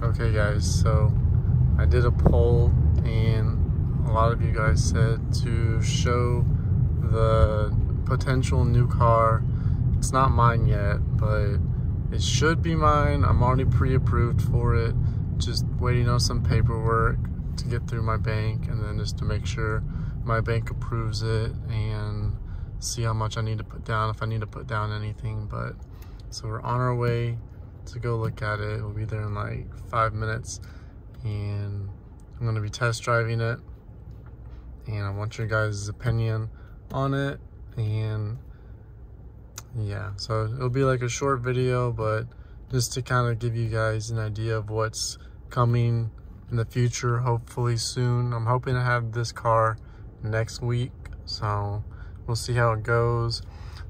Okay guys, so I did a poll and a lot of you guys said to show the potential new car. It's not mine yet, but it should be mine. I'm already pre-approved for it. Just waiting on some paperwork to get through my bank, and then just to make sure my bank approves it and see how much I need to put down, if I need to put down anything. But so we're on our way to go look at it. We'll be there in like 5 minutes, and I'm going to be test driving it, and I want your guys' opinion on it. And yeah, so it'll be like a short video, but just to kind of give you guys an idea of what's coming in the future, hopefully soon. I'm hoping to have this car next week, so we'll see how it goes.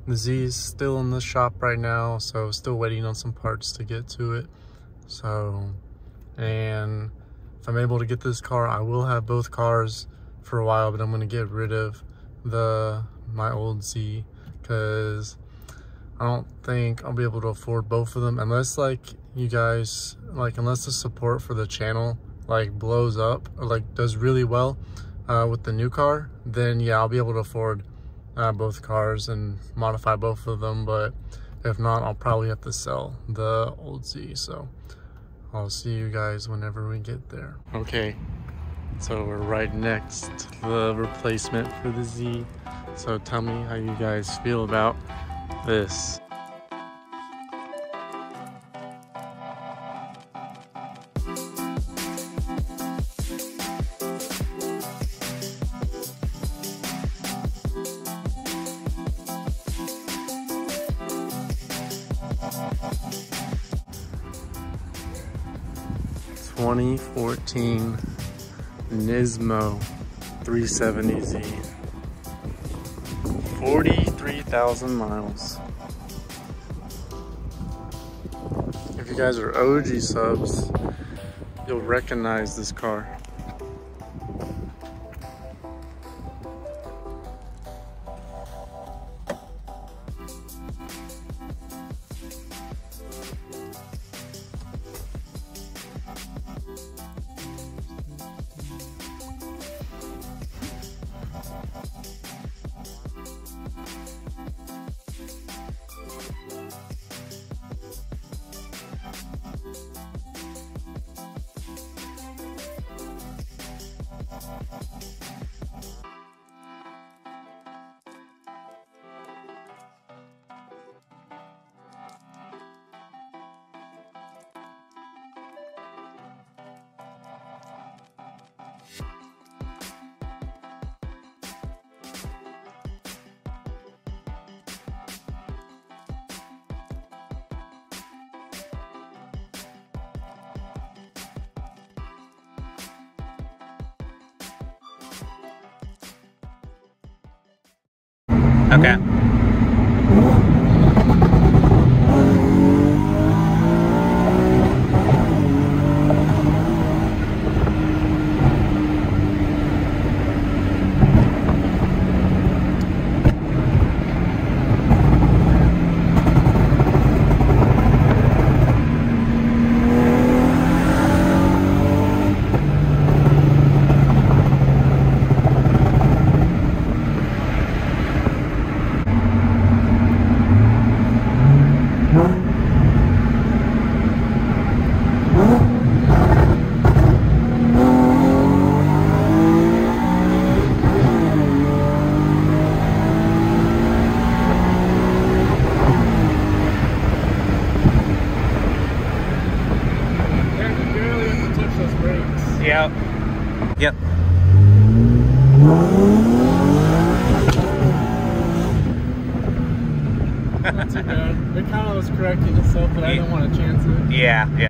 The Z is still in the shop right now, so still waiting on some parts to get to it. So, and if I'm able to get this car, I will have both cars for a while, but I'm going to get rid of my old Z because I don't think I'll be able to afford both of them unless like you guys, like unless the support for the channel like blows up or like does really well with the new car, then yeah, I'll be able to afford both cars and modify both of them. But if not, I'll probably have to sell the old Z. So I'll see you guys whenever we get there. Okay, so we're right next to the replacement for the Z. So tell me how you guys feel about this. (2014) Nismo 370Z, 43,000 miles. If you guys are OG subs, you'll recognize this car. Okay. Yep. Yep. Not too bad. It kind of was correcting itself, but I didn't want to chance it. Yeah, yeah.